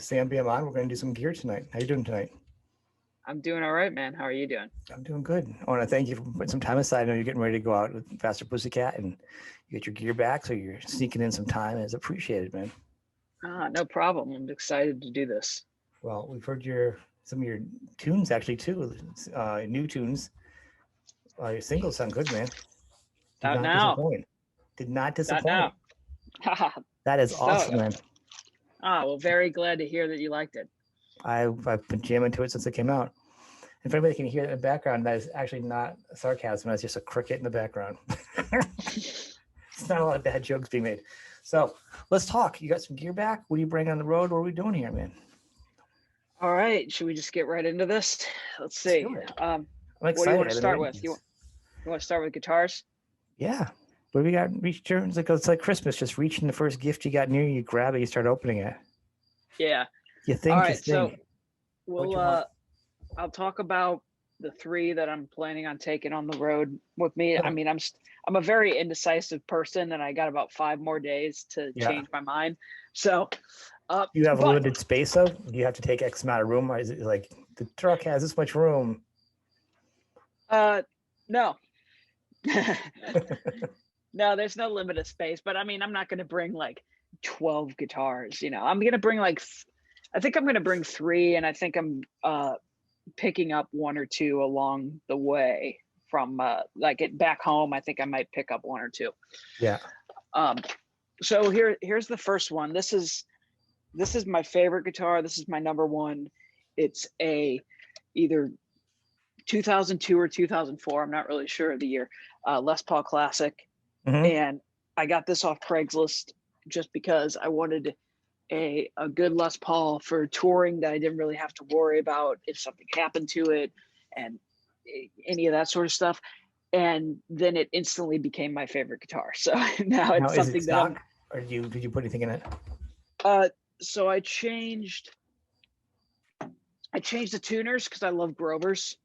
Sam BM on. We're going to do some gear tonight. How you doing tonight? I'm doing all right, man. How are you doing? I'm doing good. I want to thank you for putting some time aside. I know you're getting ready to go out with Faster Pussycat and you get your gear back, so you're sneaking in some time. It's appreciated, man. No problem. I'm excited to do this. Well, we've heard some of your tunes actually too, new tunes. Your singles sound good, man. Did Out not now. disappoint. Did not Out disappoint. now. That is So, awesome, man. well, very glad to hear that you liked it. I've been jamming to it since it came out. If anybody can hear that in the background, that is actually not sarcasm. That's just a cricket in the background. It's not a lot of bad jokes being made. So let's talk. You got some gear back? What do you bring on the road? What are we doing here, man? All right. Should we just get right into this? Let's see. I'm excited. What do you want to start with? You want to start with guitars? Yeah. What do we got? Reach turns. It's like Christmas. Just reaching the first gift you got near you, grab it, you start opening it. Yeah. You think. All right. So I'll talk about the three that I'm planning on taking on the road with me. Okay. I mean, I'm a very indecisive person, and I got about 5 more days to change my mind. So, you have limited space, though. Do you have to take X amount of room, or is it like the truck has this much room? No. No, there's no limit of space. But I mean, I'm not going to bring like 12 guitars. I'm going to bring I think I'm going to bring 3, and I think I'm picking up 1 or 2 along the way from back home. I think I might pick up 1 or 2. Yeah. So here's the first one. This is my favorite guitar. This is my number 1. It's either 2002 or 2004. I'm not really sure of the year. Les Paul Classic. Mm-hmm. And I got this off Craigslist just because I wanted a good Les Paul for touring that I didn't really have to worry about if something happened to it and any of that sort of stuff. And then it instantly became my favorite guitar. So now it's something is it stock, or did you put anything in it? So I changed the tuners because I love Grovers.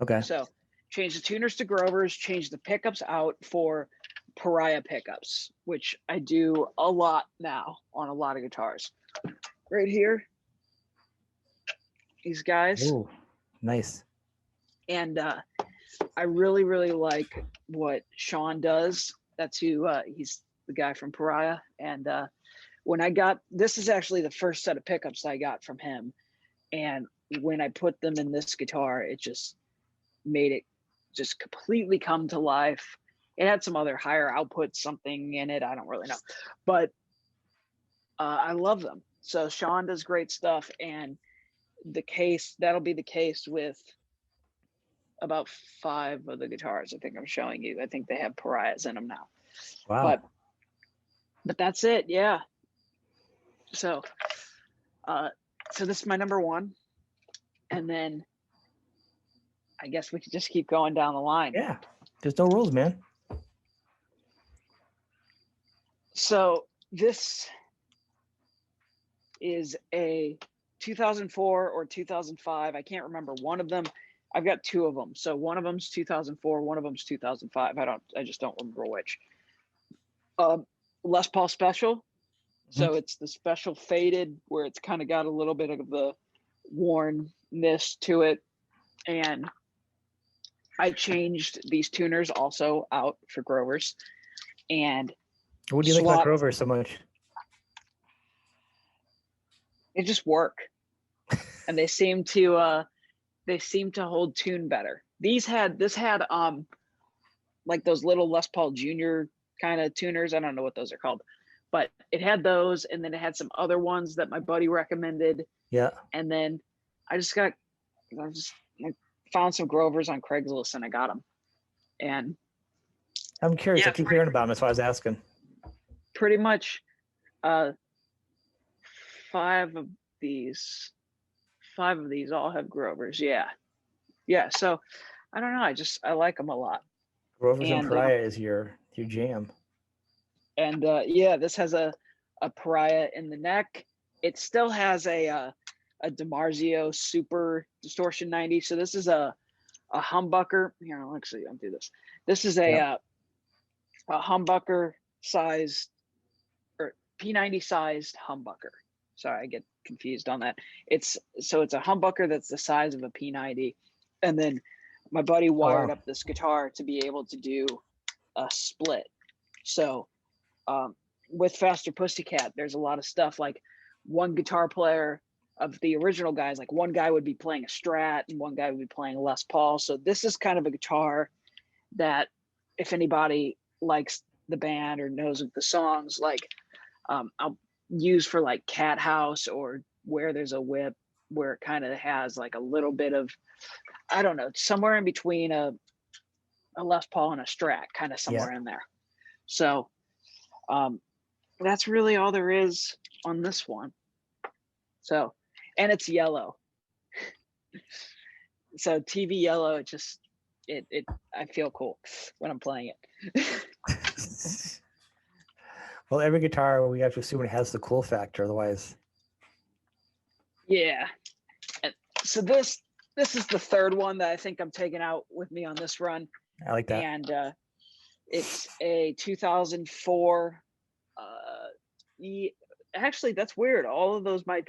Okay. So changed the tuners to Grovers, changed the pickups out for Pariah pickups, which I do a lot now on a lot of guitars. Right here, these guys. Ooh, nice. And I really, really like what Sean does. That's who he's the guy from Pariah. And when I got this is actually the first set of pickups I got from him. And when I put them in this guitar, it just made it just completely come to life. It had some other higher output something in it. I don't really know, but I love them. So Sean does great stuff, and that'll be the case with about 5 of the guitars I think I'm showing you. I think they have Pariahs in them now. Wow. But that's it. Yeah. So this is my number 1, and then I guess we could just keep going down the line. Yeah. There's no rules, man. So this is a 2004 or 2005. I can't remember one of them. I've got 2 of them. So one of them's 2004, one of them's 2005. I just don't remember which. Les Paul Special. Mm-hmm. So it's the special faded where it's kind of got a little bit of the wornness to it. And I changed these tuners also out for Grovers. And what do you like about Grover so much? They just work, and they seem to hold tune better. This had like those little Les Paul Jr. kind of tuners. I don't know what those are called, but it had those, and then it had some other ones that my buddy recommended. Yeah. And then I found some Grovers on Craigslist, and I got them. And I'm curious. I keep hearing about them. That's why I was asking. Pretty much 5 of these all have Grovers. Yeah. So I don't know. I like them a lot. Grovers and Pariah is your jam. And this has a Pariah in the neck. It still has a DiMarzio Super Distortion 90. So this is a humbucker. Here, I'll actually undo this. This is a humbucker sized, or P90 sized humbucker. Sorry, I get confused on that. It's a humbucker that's the size of a P90, and then my buddy wired up this guitar to be able to do a split. So with Faster Pussycat, there's a lot of stuff like one guitar player of the original guys, like one guy would be playing a Strat and one guy would be playing a Les Paul. So this is kind of a guitar that if anybody likes the band or knows of the songs, like I'll use for like Cat House or Where There's a Whip, where it kind of has like a little bit of, I don't know, somewhere in between a Les Paul and a Strat, kind of somewhere in there. So that's really all there is on this one. So, and it's yellow. So TV yellow, I feel cool when I'm playing it. Well, every guitar we have to assume it has the cool factor, otherwise. Yeah. And so this is the third one that I think I'm taking out with me on this run. I like that. And it's a 2004 actually, that's weird. All of these might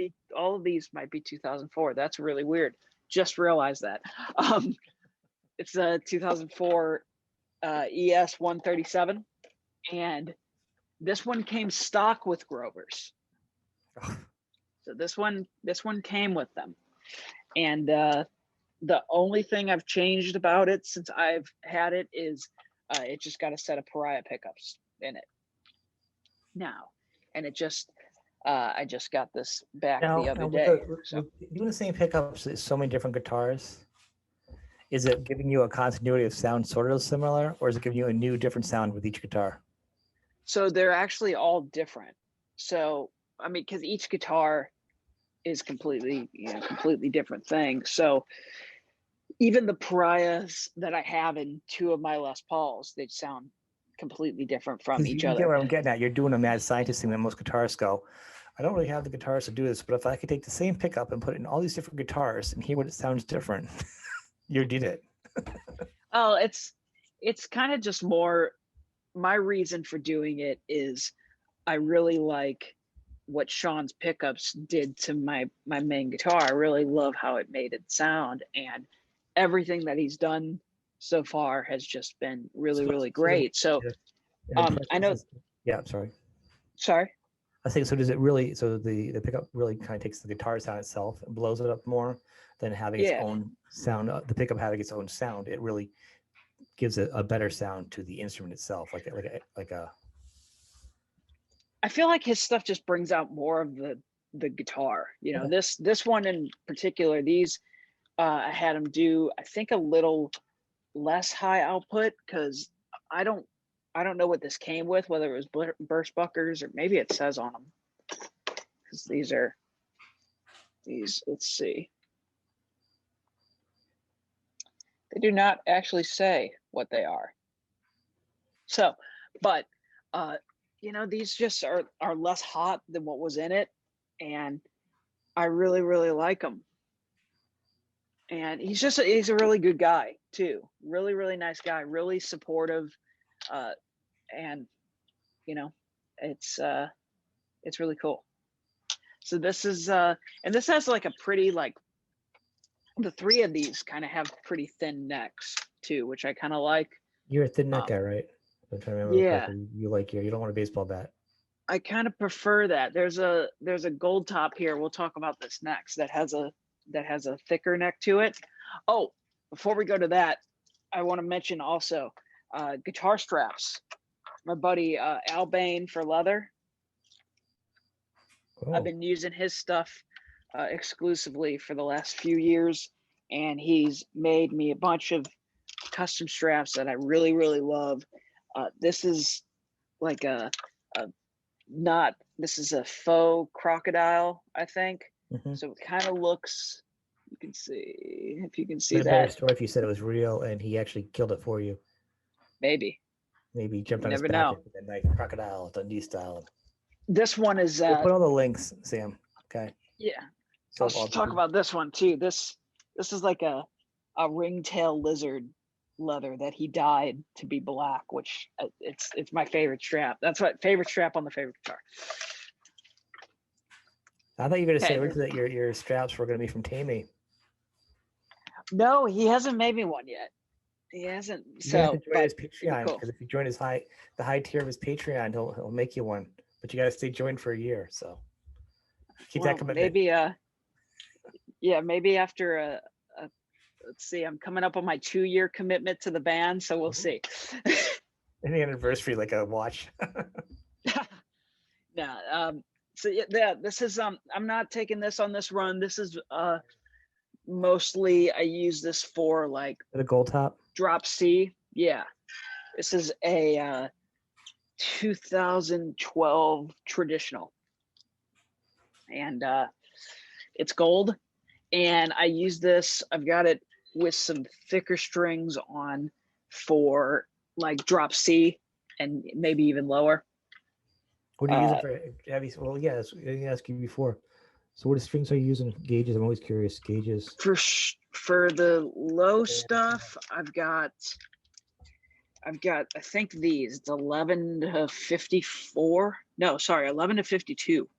be 2004. That's really weird. Just realized that. It's a 2004 ES 137, and this one came stock with Grovers. So this one came with them, and the only thing I've changed about it since I've had it is it just got a set of Pariah pickups in it now, and I just got this back the other day. Doing the same pickups is so many different guitars. Is it giving you a continuity of sound sort of similar, or is it giving you a new different sound with each guitar? So they're actually all different. So, I mean, because each guitar is completely different thing. So even the Pariahs that I have in two of my Les Pauls, they sound completely different from each other. You get what I'm getting at. You're doing a mad scientist thing that most guitarists go, I don't really have the guitars to do this, but if I could take the same pickup and put it in all these different guitars and hear what it sounds different, you did it. Oh, it's kind of just more, my reason for doing it is I really like what Sean's pickups did to my main guitar. I really love how it made it sound, and everything that he's done so far has just been really great. So I know. Yeah, sorry. I think so. Does it really? So the pickup really kind of takes the guitar sound itself and blows it up more than having its own sound. The pickup having its own sound, it really gives a better sound to the instrument itself, like a. I feel like his stuff just brings out more of the guitar. You know, this one in particular, these I had him do, I think, a little less high output, because I don't know what this came with, whether it was burst buckers or maybe it says on them, because these, let's see, they do not actually say what they are. So, but you know, these just are less hot than what was in it, and I really like them. And he's a really good guy too. Really nice guy, really supportive. And you know, it's really cool. So this is and this has like a pretty, like, the three of these kind of have pretty thin necks too, which I kind of like. You're a thin neck guy, right? I'm trying to remember. Yeah. You don't want a baseball bat. I kind of prefer that. There's a gold top here. We'll talk about this next. That has a thicker neck to it. Oh, before we go to that, I want to mention also guitar straps. My buddy Al Bain for leather. Oh. I've been using his stuff exclusively for the last few years, and he's made me a bunch of custom straps that I really love. This is like this is a faux crocodile, I think. Mm-hmm. So it kind of looks, you can see, if you can see that. Better story if you said it was real and he actually killed it for you. Maybe he jumped on his back with that knife, crocodile, Dundee style. This one is we'll put all the links, Sam. Okay. Yeah. So I'll talk about this one too. This is like a ringtail lizard leather that he dyed to be black, which it's my favorite strap. That's my favorite strap on the favorite guitar. I thought you were going to say Okay. originally that your straps were going to be from Tammy. No, he hasn't made me one yet. He hasn't. You're gonna have So, to join but his it'd be Patreon cool. because if you join the high tier of his Patreon, he'll make you one. But you got to stay joined for a year. So keep that commitment. Maybe yeah, maybe after let's see, I'm coming up on my 2-year commitment to the band, so we'll see. Any anniversary, like a watch. Yeah. So yeah, this is I'm not taking this on this run. This is mostly I use this for like The gold top. drop C. Yeah. This is a 2012 traditional. And it's gold. And I use this, I've got it with some thicker strings on for like drop C and maybe even lower. What do you use it for? Well, yeah, I didn't ask you before. So what strings are you using? Gauges? I'm always curious. Gauges. For the low stuff, I've got I think these, it's 11 to 54. No, sorry, 11 to 52.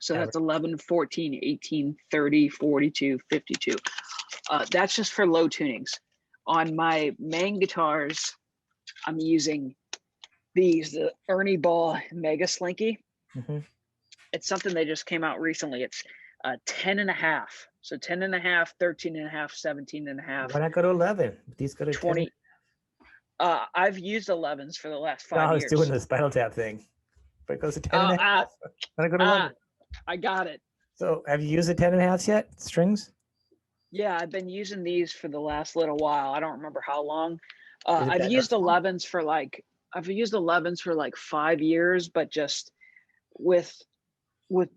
So that's 11, 14, 18, 30, 42, 52. That's just for low tunings. On my main guitars, I'm using these, the Ernie Ball Mega Slinky. Mm-hmm. It's something they just came out recently. It's 10 and a half. So 10 and a half, 13 and a half, 17 and a half. Why not go to 11? These go to 20. I've used 11s for the last 5 years. No, I was doing the Spinal Tap thing. But it goes to 10 and a half. Why not go to 11? I got it. So have you used the 10 and a half yet? Strings? Yeah, I've been using these for the last little while. I don't remember how long. I've used 11s for like 5 years, but just with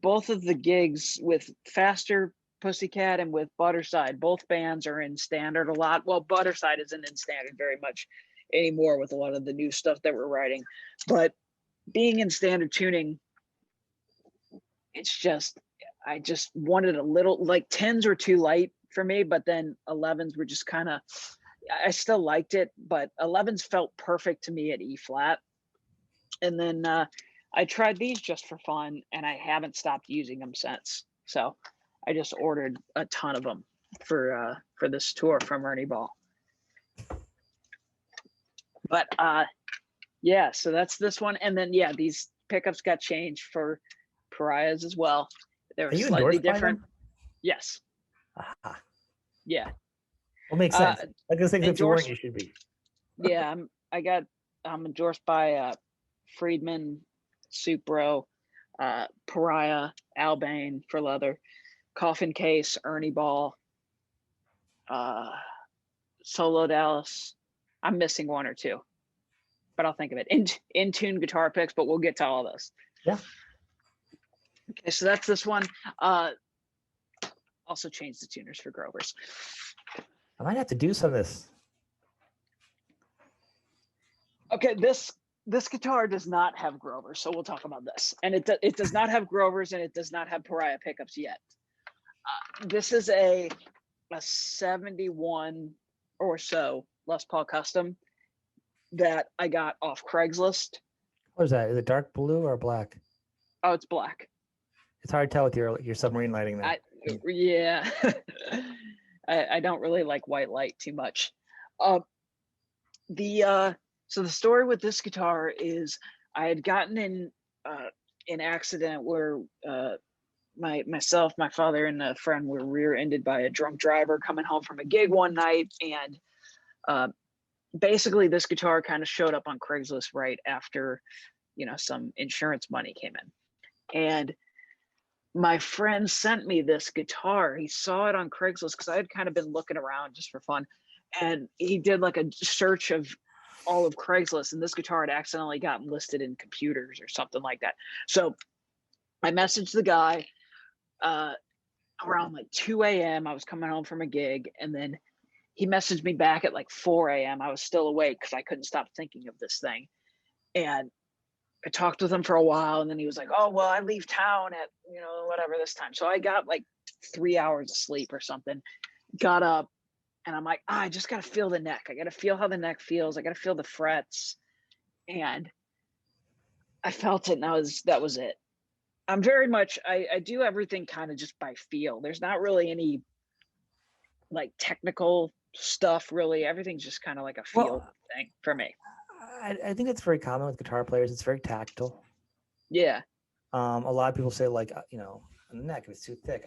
both of the gigs, with Faster Pussycat and with Butterside, both bands are in standard a lot. Well, Butterside isn't in standard very much anymore with a lot of the new stuff that we're writing, but being in standard tuning, it's just, I just wanted a little, like 10s were too light for me, but then 11s were just kind of, I still liked it, but 11s felt perfect to me at E flat. And then I tried these just for fun and I haven't stopped using them since. So I just ordered a ton of them for this tour from Ernie Ball. But yeah, so that's this one. And then yeah, these pickups got changed for Pariahs as well. They were slightly different. Yes. Aha. Yeah. Well, makes sense. I guess if you weren't, you should be. Yeah, I'm endorsed by Friedman, Supro, Pariah, Albane for leather, Coffin Case, Ernie Ball, Solo Dallas. I'm missing one or two, but I'll think of it. In tune guitar picks, but we'll get to all those. Yeah. Okay, so that's this one. Also change the tuners for Grovers. I might have to do some of this. Okay, this guitar does not have Grovers, so we'll talk about this. And it does not have Grovers, and it does not have Pariah pickups yet. This is a 71 or so Les Paul Custom that I got off Craigslist. What is that? Is it dark blue or black? Oh, it's black. It's hard to tell with your submarine lighting there. Yeah. I don't really like white light too much. So the story with this guitar is I had gotten in an accident where myself, my father, and a friend were rear-ended by a drunk driver coming home from a gig one night, and basically this guitar kind of showed up on Craigslist right after, some insurance money came in, and my friend sent me this guitar. He saw it on Craigslist because I had kind of been looking around just for fun, and he did like a search of all of Craigslist, and this guitar had accidentally gotten listed in computers or something like that. So I messaged the guy around like 2 a.m. I was coming home from a gig, and then he messaged me back at like 4 a.m. I was still awake because I couldn't stop thinking of this thing. And I talked with him for a while, and then he was like, oh, well, I leave town at, whatever this time. So I got like 3 hours of sleep or something, got up, and I'm like, I just got to feel the neck. I got to feel how the neck feels. I got to feel the frets. And I felt it, and that was it. I'm very much, I do everything kind of just by feel. There's not really any like technical stuff really. Everything's just kind of like a feel Well, thing for me. I think that's very common with guitar players. It's very tactile. Yeah. A lot of people say like, on the neck, if it's too thick,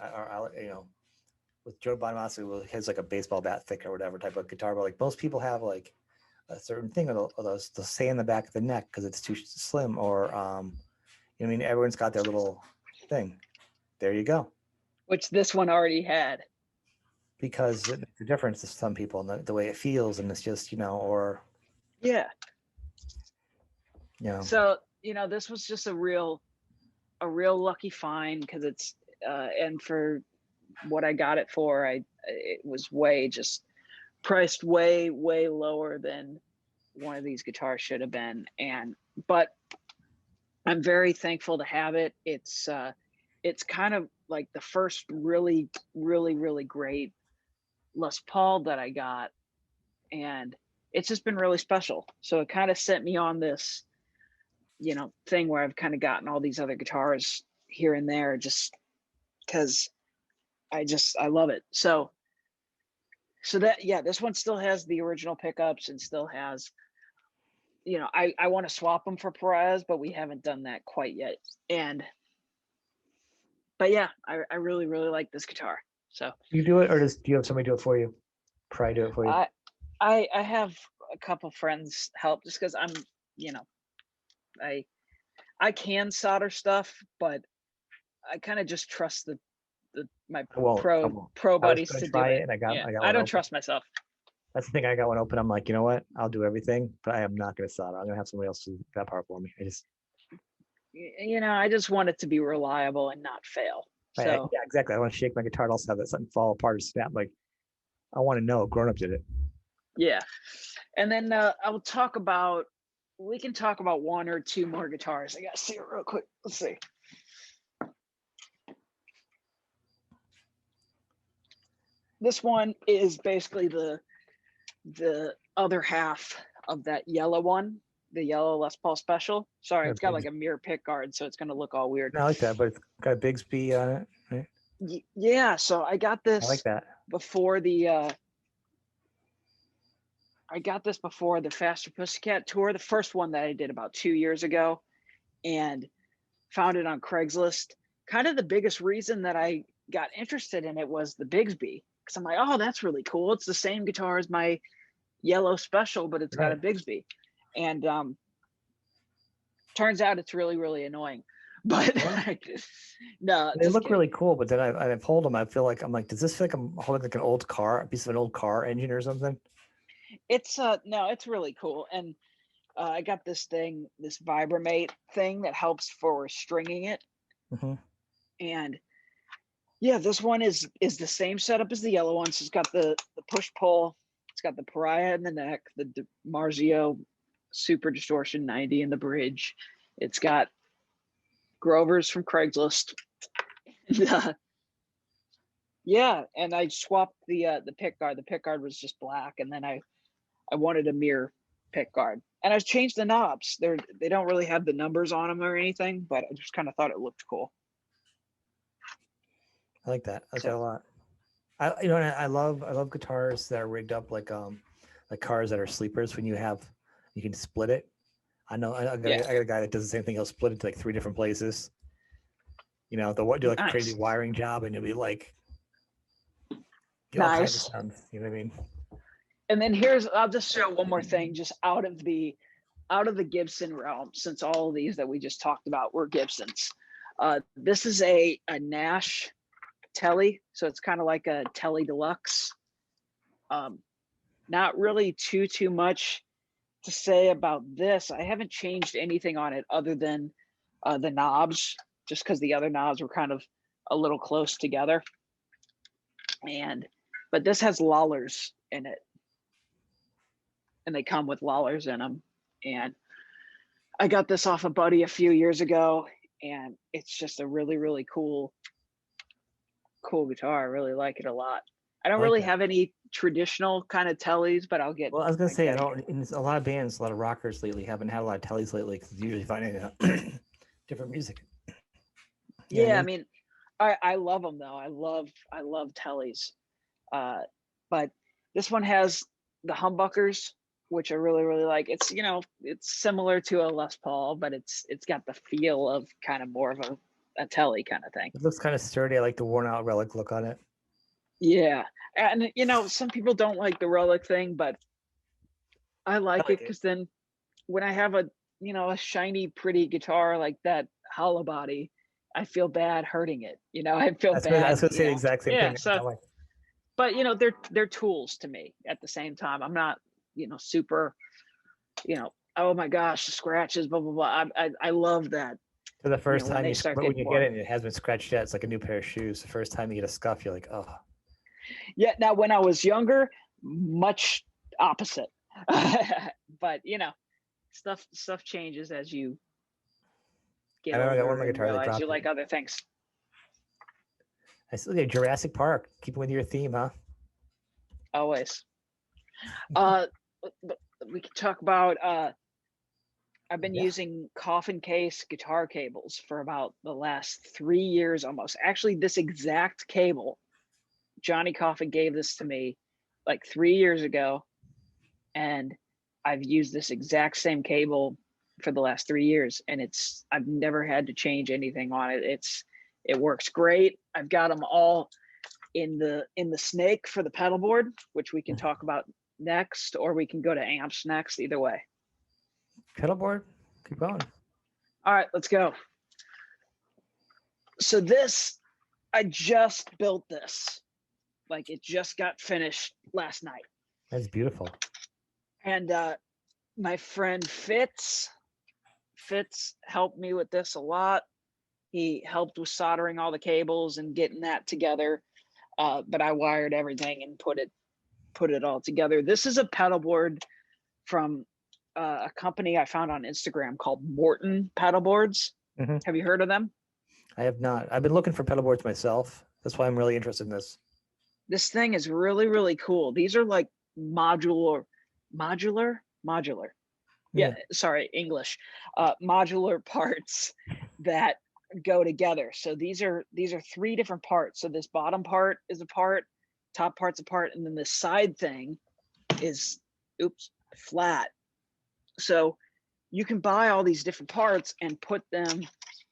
with Joe Bonamassa, he has like a baseball bat thick or whatever type of guitar, but like most people have like a certain thing, or they'll say in the back of the neck because it's too slim, or I mean, everyone's got their little thing. There you go. Which this one already had. Because it makes a difference to some people and the way it feels, and it's just, or Yeah. you know. So, this was just a real lucky find because it's and for what I got it for, it was just priced way lower than one of these guitars should have been. But I'm very thankful to have it. It's kind of like the first really great Les Paul that I got, and it's just been really special. So it kind of sent me on this thing where I've kind of gotten all these other guitars here and there just because I love it. So that, yeah, this one still has the original pickups and still has, I want to swap them for Pariahs, but we haven't done that quite yet. But yeah, I really like this guitar. So You do it, or do you have somebody do it for you? Probably do it for you. I have a couple friends help just because I'm, I can solder stuff, but I kind of just trust my pro buddies to do it. And I got I don't open. trust myself. That's the thing. I got one open. I'm like, you know what? I'll do everything, but I am not going to solder. I'm going to have somebody else do that part for me. I just want it to be reliable and not fail. So yeah, exactly. I want to shake my guitar and also have that something fall apart or snap. Like, I want to know grown up did it. Yeah. And then we can talk about one or two more guitars. I got to see it real quick. Let's see. This one is basically the other half of that yellow one, the yellow Les Paul Special. Sorry, it's got like a mirror pick guard, so it's going to look all weird. I like that, but it's got a Bigsby on it, right? Yeah, so I got this. I like that. Before the Faster Pussycat tour, the first one that I did about 2 years ago, and found it on Craigslist. Kind of the biggest reason that I got interested in it was the Bigsby, because I'm like, oh, that's really cool. It's the same guitar as my yellow Special, but it's got a Bigsby. And turns out it's really annoying. But no, they look really cool. But then I've hold them. I'm like, does this feel like I'm holding like an old car, a piece of an old car engine or something? It's no, it's really cool. And I got this Vibramate thing that helps for stringing it. Mm-hmm. And yeah, this one is the same setup as the yellow one. So it's got the push pull. It's got the Pariah in the neck, the Marzio Super Distortion 90 in the bridge. It's got Grover's from Craigslist. Yeah, and I swapped the pick guard. The pick guard was just black, and then I wanted a mirror pick guard, and I've changed the knobs. They don't really have the numbers on them or anything, but I just kind of thought it looked cool. I like that. I like that a lot. I love guitars that are rigged up like cars that are sleepers. When you can split it. I got a guy that does the same thing. He'll split it to like 3 different places. Do like a crazy wiring job, and you'll be like, get all kinds of sounds. You know what I mean? And then I'll just show one more thing, just out of the Gibson realm, since all of these that we just talked about were Gibsons. This is a Nash Telly, so it's kind of like a Telly Deluxe. Not really too much to say about this. I haven't changed anything on it other than the knobs, just because the other knobs were kind of a little close together. But this has lollers in it, and they come with lollers in them. And I got this off a buddy a few years ago, and it's just a really cool guitar. I really like it a lot. I don't really have any traditional kind of Tellys, but I'll get. Well, I was gonna say I don't. In a lot of bands, a lot of rockers lately haven't had a lot of Tellys lately because usually finding different music. You know what Yeah, I I mean? mean, I love them though. I love tellies. But this one has the humbuckers, which I really really like. It's it's similar to a Les Paul, but it's got the feel of kind of more of a telly kind of thing. It looks kind of sturdy. I like the worn out relic look on it. Yeah, and some people don't like the relic thing, but I I like it like it. because then when I have a shiny pretty guitar like that hollow body, I feel bad hurting it. I feel I was bad. gonna say the exact same Yeah. thing. So, I'm like, but they're tools to me at the same time. I'm not super oh my gosh, the scratches, blah blah blah. I love that. for the first When time they start when getting you get more. it and it has been scratched yet, it's like a new pair of shoes. The first time you get a scuff, you're like, oh. Yeah. Now, when I was younger, much opposite. But stuff changes as you I get remember I got one of older my and guitars. I realize you dropped it. like other things. I still get Jurassic Park. Keep it with your theme, huh? Always. Uh, but we can talk about. I've been Yeah. using coffin case guitar cables for about the last 3 years almost. Actually, this exact cable, Johnny Coffin gave this to me like 3 years ago, and I've used this exact same cable for the last 3 years, and I've never had to change anything on it. It works great. I've got them all in the snake for the pedal board, which we can talk about next, or we can go to amps next. Either way. Pedalboard. Keep going. All right, let's go. So I just built this. Like, it just got finished last night. That's beautiful. And my friend Fitz helped me with this a lot. He helped with soldering all the cables and getting that together. But I wired everything and put it all together. This is a pedal board from a company I found on Instagram called Morton Pedalboards. Mm-hmm. Have you heard of them? I have not. I've been looking for pedalboards myself. That's why I'm really interested in this. This thing is really, really cool. These are like modular. Yeah, sorry, English. Modular parts that go together. So these are 3 different parts. So this bottom part is a part, top part's a part, and then the side thing is flat. So you can buy all these different parts and put them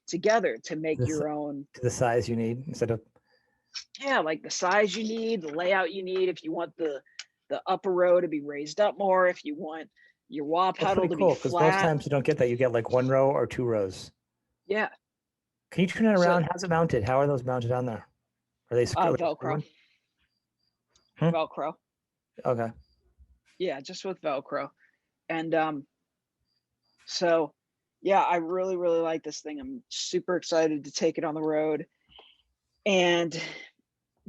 together to make your own, to the size you need instead of like the size you need, the layout you need. If you want the upper row to be raised up more, if you want your wah pedal to be flat. Because most times you don't get that. You get like 1 row or 2 rows. Yeah. Can you turn it around? How's it mounted? How are those mounted on there? Are they Velcro? Velcro. Okay. Yeah, just with Velcro. And so yeah, I really, really like this thing. I'm super excited to take it on the road. And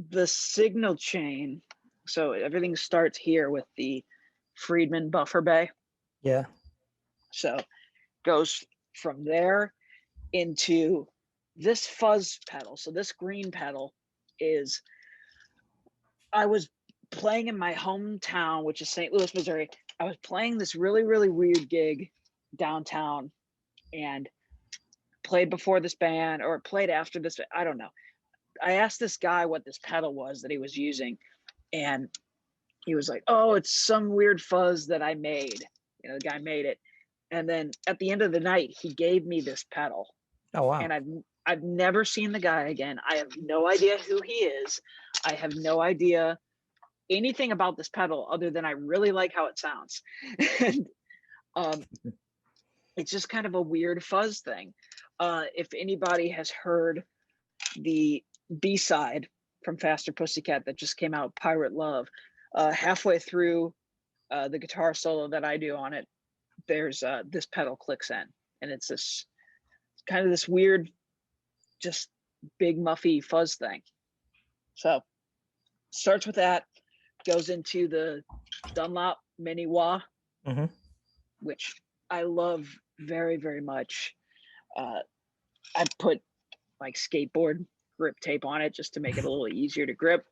the signal chain, so everything starts here with the Friedman buffer bay. Yeah. So goes from there into this fuzz pedal. So this green pedal is, I was playing in my hometown, which is St. Louis, Missouri. I was playing this really, really weird gig downtown and played before this band or played after this. I don't know. I asked this guy what this pedal was that he was using, and he was like, oh, it's some weird fuzz that I made. The guy made it. And then at the end of the night, he gave me this pedal. Oh, wow. And I've never seen the guy again. I have no idea who he is. I have no idea anything about this pedal other than I really like how it sounds. And it's just kind of a weird fuzz thing. If anybody has heard the B-side from Faster Pussycat that just came out, Pirate Love, halfway through the guitar solo that I do on it, there's this pedal clicks in, and it's this kind of this weird, just big muffy fuzz thing. So starts with that, goes into the Dunlop Mini Wah, which I love very, very much. I put like skateboard grip tape on it just to make it a little easier to grip.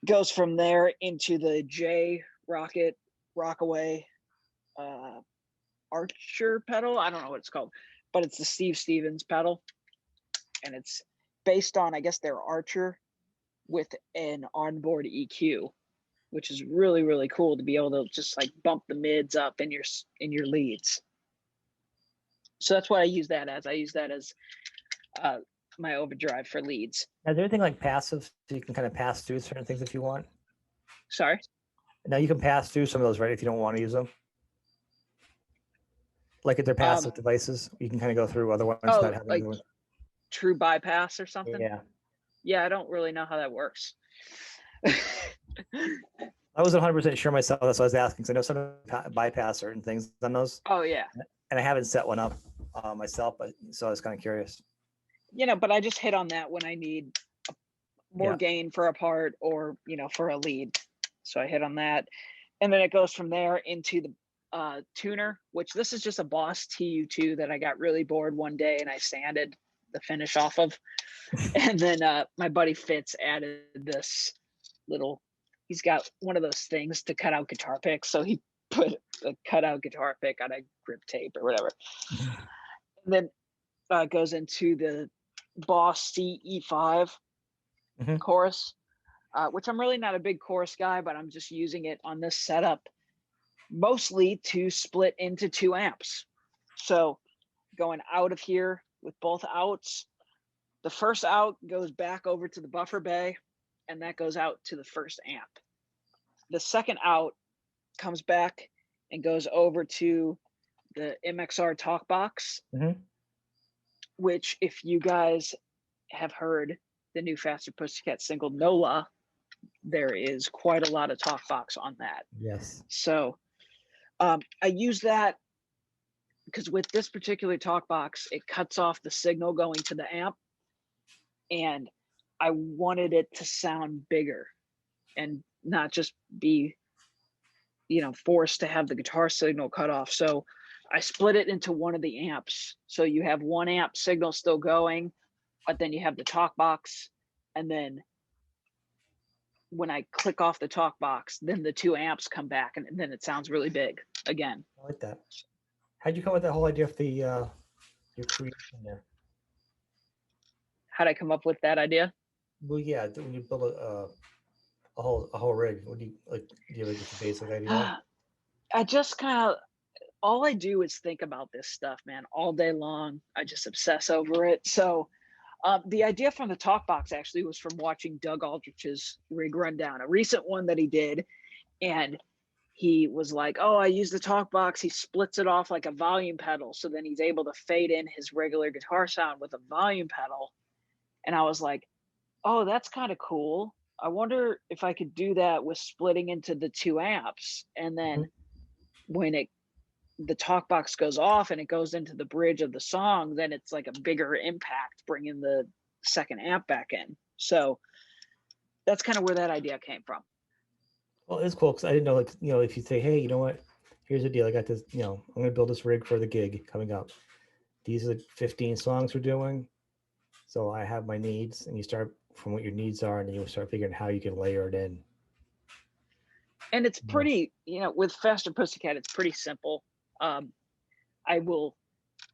Goes from there into the J Rocket Rockaway Archer pedal. I don't know what it's called, but it's the Steve Stevens pedal. and it's based on, I guess, their Archer with an onboard EQ, which is really, really cool to be able to just like bump the mids up in your leads. So that's what I use that as. I use that as my overdrive for leads. Now, is there anything like passive, so you can kind of pass through certain things if you want? Sorry? Now you can pass through some of those, right? If you don't want to use them. Like if they're passive devices, you can kind of go through other ones. Oh, not having like other true bypass or something? Yeah. Yeah, I don't really know how that works. I wasn't 100% sure myself. That's why I was asking, because I know some bypass certain things on those. Oh, yeah. And I haven't set one up myself, but so I was kind of curious. You know, but I just hit on that when I need more gain for a part or, you know, for a lead. So I hit on that. And then it goes from there into the tuner, which this is just a Boss TU2 that I got really bored one day and I sanded the finish off of. And then my buddy Fitz added this little, he's got one of those things to cut out guitar picks. So he put a cutout guitar pick on a grip tape or whatever. And then it goes into the Boss CE5 chorus, which I'm really not a big chorus guy, but I'm just using it on this setup mostly to split into 2 amps. So going out of here with both outs, the first out goes back over to the buffer bay, and that goes out to the first amp. The second out comes back and goes over to the MXR talk box, which if you guys have heard the new Faster Pussycat single NOLA, there is quite a lot of talk box on that. Yes. So I use that because with this particular talk box, it cuts off the signal going to the amp, and I wanted it to sound bigger and not just be, you know, forced to have the guitar signal cut off. So I split it into one of the amps. So you have 1 amp signal still going, but then you have the talk box. And then when I click off the talk box, then the 2 amps come back, and then it sounds really big again. I like that. How'd you come with that whole idea of the your creation there? How'd I come up with that idea? Well, yeah, when you build a whole rig, what do you like? Do you have just a basic idea? I just kind of, all I do is think about this stuff, man, all day long. I just obsess over it. So the idea from the talk box actually was from watching Doug Aldrich's rig rundown, a recent one that he did. And he was like, oh, I use the talk box. He splits it off like a volume pedal. So then he's able to fade in his regular guitar sound with a volume pedal. And I was like, oh, that's kind of cool. I wonder if I could do that with splitting into the 2 amps. And then when the talk box goes off and it goes into the bridge of the song, then it's like a bigger impact bringing the second amp back in. So that's kind of where that idea came from. Well, it's cool because I didn't know, like, you know, if you say, hey, you know what, here's the deal. I got this, you know, I'm going to build this rig for the gig coming up. These are the 15 songs we're doing. So I have my needs, and you start from what your needs are, and then you start figuring how you can layer it in. And it's pretty, you know, with Faster Pussycat, it's pretty simple. I will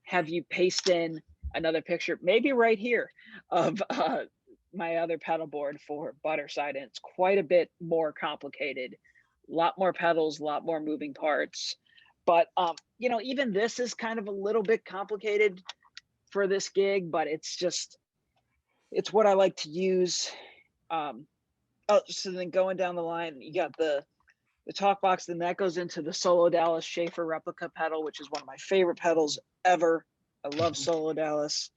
have you paste in another picture, maybe right here, of my other pedal board for Butterside, and it's quite a bit more complicated. A lot more pedals, a lot more moving parts. But, you know, even this is kind of a little bit complicated for this gig, but it's just, it's what I like to use. So then going down the line, you got the talk box, then that goes into the Solo Dallas Schaefer replica pedal, which is one of my favorite pedals ever. I love Solo Dallas.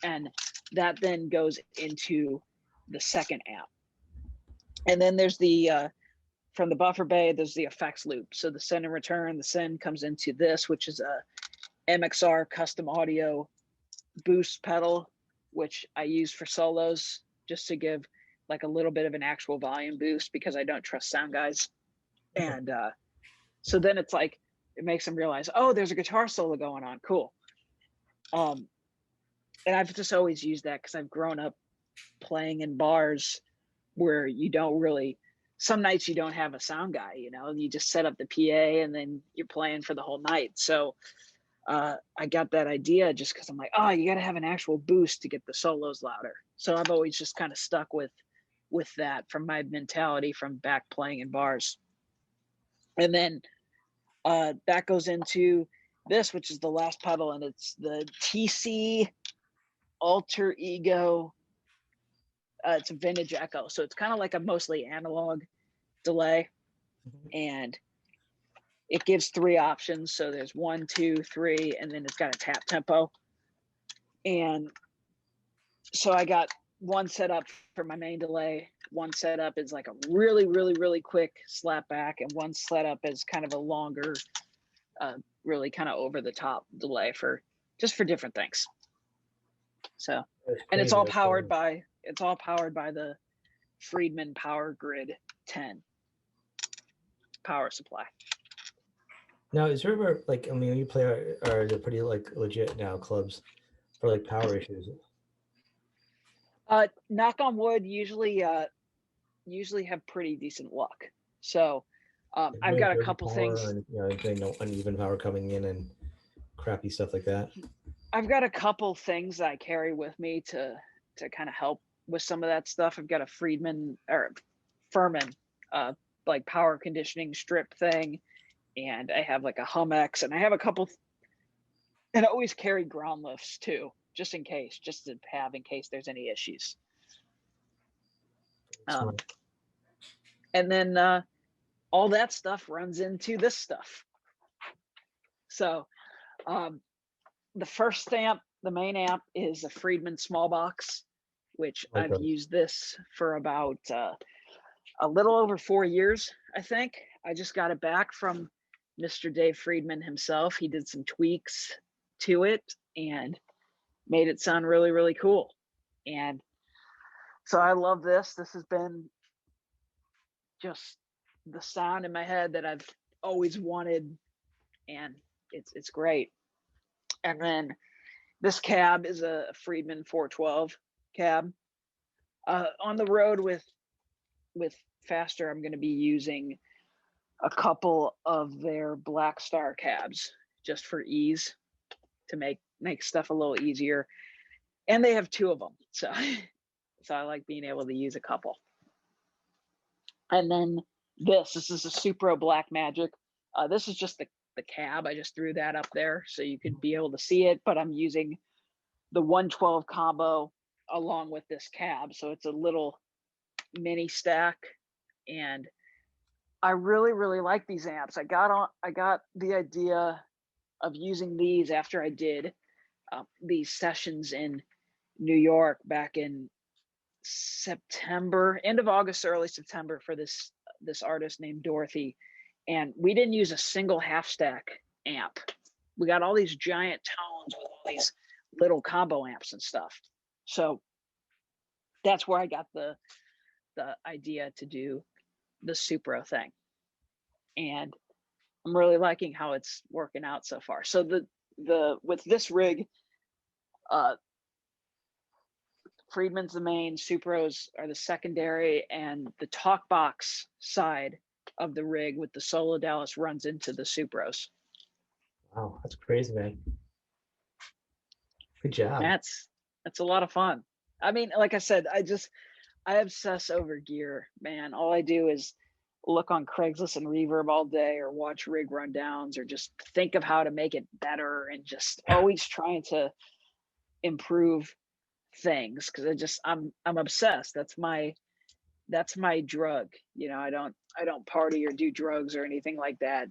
And that then goes into the second amp. And then there's the, from the buffer bay, there's the effects loop. So the send and return, the send comes into this, which is a MXR custom audio boost pedal, which I use for solos just to give like a little bit of an actual volume boost because I don't trust sound guys. And so then it's like, it makes them realize, oh, there's a guitar solo going on. Cool. And I've just always used that because I've grown up playing in bars where you don't really, some nights you don't have a sound guy, you know, you just set up the PA and then you're playing for the whole night. So I got that idea just because I'm like, oh, you got to have an actual boost to get the solos louder. So I've always just kind of stuck with that from my mentality from back playing in bars. And then that goes into this, which is the last pedal, and it's the TC Alter Ego. It's a vintage echo, so it's kind of like a mostly analog delay, and it gives 3 options. So there's 1, 2, 3, and then it's got a tap tempo. And so I got one set up for my main delay. One setup is like a really, really, really quick slap back, and one setup is kind of a longer, really kind of over the top delay for different things. So, and it's all powered by the Friedman Power Grid 10 power supply. Now, is there ever, like, I mean, when you play, are they pretty, like, legit now clubs for, like, power issues? Knock on wood, usually have pretty decent luck. So I've got a couple things. And, you know, no uneven power coming in and crappy stuff like that. I've got a couple things that I carry with me to kind of help with some of that stuff. I've got a Furman like power conditioning strip thing, and I have like a Humex, and I have a couple, and I always carry ground lifts too, just in case there's any issues. And then all that stuff runs into this stuff. So the first amp, the main amp, is a Friedman small box, which I've used this for about a little over 4 years, I think. I just got it back from Mr. Dave Friedman himself. He did some tweaks to it and made it sound really, really cool. And so I love this. This has been just the sound in my head that I've always wanted, and it's great. And then this cab is a Friedman 412 cab. On the road with Faster, I'm going to be using a couple of their Black Star cabs just for ease, to make stuff a little easier. And they have 2 of them, so I like being able to use a couple. And then this is a Supro Black Magic. This is just the cab. I just threw that up there so you could be able to see it, but I'm using the 112 combo along with this cab, so it's a little mini stack. And I really, really like these amps. I got the idea of using these after I did these sessions in New York back in September, end of August, early September, for this artist named Dorothy. And we didn't use a single half stack amp. We got all these giant tones with all these little combo amps and stuff. So that's where I got the idea to do the Supro thing. And I'm really liking how it's working out so far. So the with this rig, Friedman's the main, Supros are the secondary, and the talk box side of the rig with the Solo Dallas runs into the Supros. Wow, that's crazy, man. Good job. That's a lot of fun. I mean, like I said, I obsess over gear, man. All I do is look on Craigslist and Reverb all day, or watch rig rundowns, or just think of how to make it better, and just always trying to improve things, because I'm obsessed. That's my drug. You know, I don't party or do drugs or anything like that.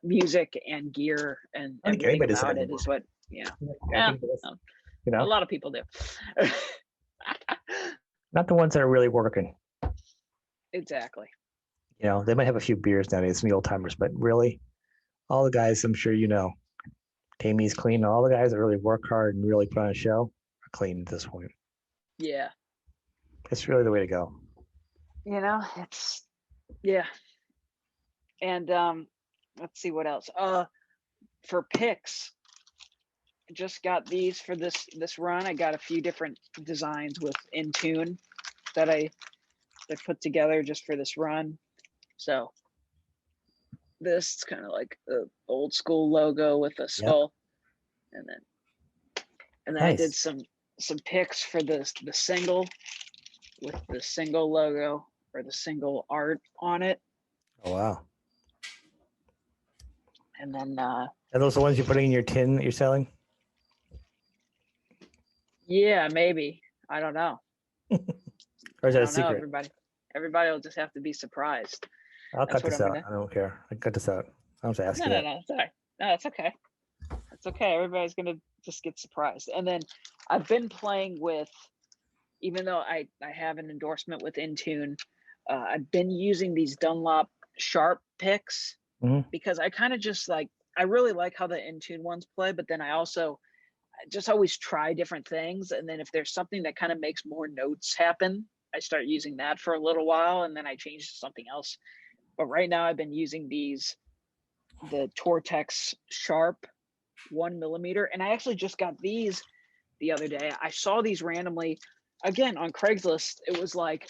Music and gear and everything about it is what, you know, a lot of people do. Not the ones that are really working. Exactly. You know, they might have a few beers nowadays, some old timers, but really, all the guys, I'm sure you know, Tammy's clean. All the guys that really work hard and really put on a show are clean at this point. Yeah. It's really the way to go. You know, yeah. And let's see what else. For picks, I just got these for this run. I got a few different designs with Intune that I put together just for this run. So this is kind of like the old school logo with a skull. and then I did Nice. some picks for the single with the single logo or the single art on it. Oh wow. And then Are those the ones you're putting in your tin that you're selling? yeah, maybe. I don't know. Or is I that a don't know. secret? Everybody will just have to be surprised. I'll That's cut what this I'm out. gonna. I don't care. I cut this out. I don't have to ask No, you no, that. no. It's all right. No, it's okay. It's okay. Everybody's gonna just get surprised. And then I've been playing with, even though I have an endorsement with Intune, I've been using these Dunlop Sharp picks Mhm. because I kind of just like, I really like how the Intune ones play, but then I just always try different things. And then if there's something that kind of makes more notes happen, I start using that for a little while and then I change to something else. But right now I've been using the Tortex Sharp 1mm. And I actually just got these the other day. I saw these randomly again on Craigslist. It was like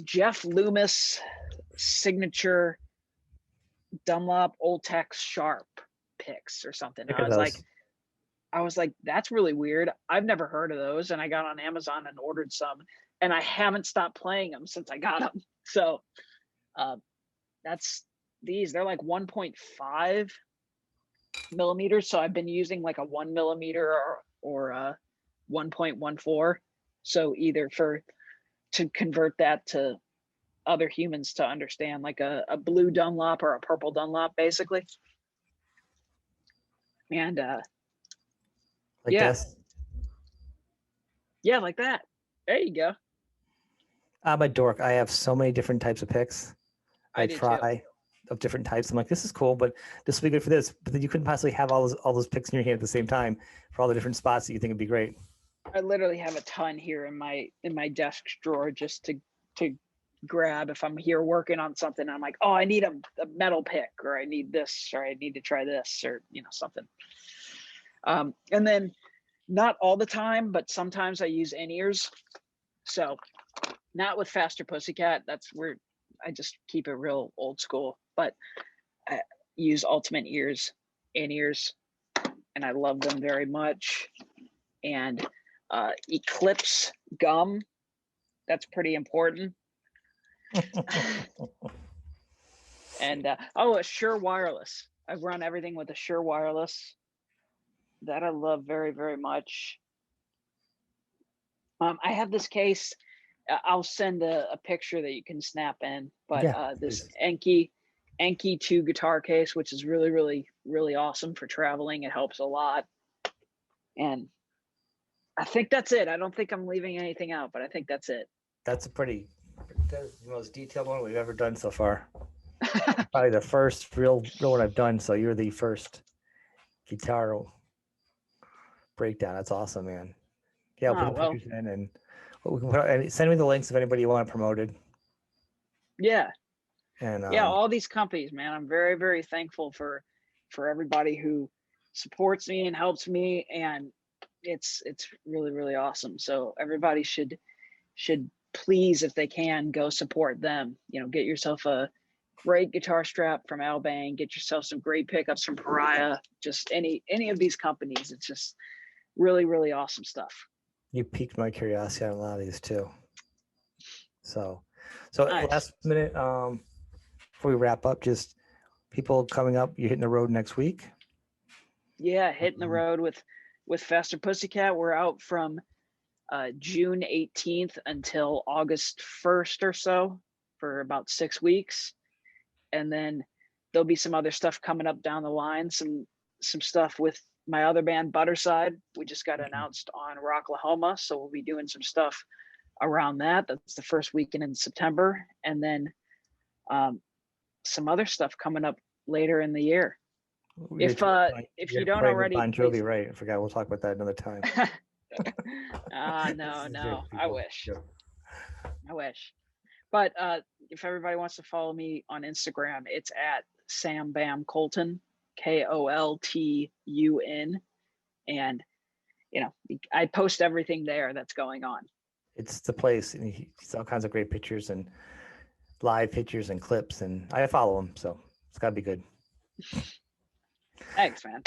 Jeff Loomis signature Dunlop Old Tex Sharp picks or something. Look And at those. I was like, that's really weird. I've never heard of those. And I got on Amazon and ordered some, and I haven't stopped playing them since I got them. So that's they're like 1.5 millimeters. So I've been using like a 1mm or 1.14. So either to convert that to other humans to understand, like a blue Dunlop or a purple Dunlop, basically. And Like this. Yeah, like that. There you go. I'm a dork. I have so many different types of picks. I do too. try of different types. I'm like, this is cool, but this will be good for this. But then you couldn't possibly have all those picks in your hand at the same time for all the different spots that you think would be great. I literally have a ton here in my desk drawer just to grab if I'm here working on something. I'm like, oh, I need a metal pick, or I need this, or I need to try this, or something. And then not all the time, but sometimes I use in-ears. So not with Faster Pussycat. That's where I just keep it real old school. But I use Ultimate Ears, in-ears, and I love them very much. And Eclipse gum, that's pretty important. And a Shure Wireless. I run everything with a Shure Wireless. That I love very, very much. I have this case. I'll send a picture that you can snap in. But this Enki 2 guitar case, which is really, really, really awesome for traveling. It helps a lot. And I think that's it. I don't think I'm leaving anything out, but I think that's it. That's the most detailed one we've ever done so far. Probably the first real one I've done. So you're the first guitar breakdown. That's awesome, man. Yeah, I'll put the pictures in and send me the links if anybody you want to promote it. Yeah. And all these companies, man. I'm very, very thankful for everybody who supports me and helps me, and it's really, really awesome. So everybody should please, if they can, go support them. Get yourself a great guitar strap from Albang, get yourself some great pickups from Pariah, just any of these companies. It's just really, really awesome stuff. You piqued my curiosity on a lot of these too. So nice. Last minute, before we wrap up, just people coming up, you're hitting the road next week? Yeah, hitting the road with Faster Pussycat. We're out from June 18th until August 1st or so for about 6 weeks. And then there'll be some other stuff coming up down the line, some stuff with my other band Butterside. We just got announced on Rocklahoma, so we'll be doing some stuff around that. That's the first weekend in September. And then some other stuff coming up later in the year. If you don't already, Bon Jovi, right? I forgot. We'll talk about that another time. No. I wish. But if everybody wants to follow me on Instagram, it's at Sam Bam Koltun, Koltun. And I post everything there that's going on. It's the place, and he's all kinds of great pictures and live pictures and clips, and I follow him, so it's got to be good. Thanks, man.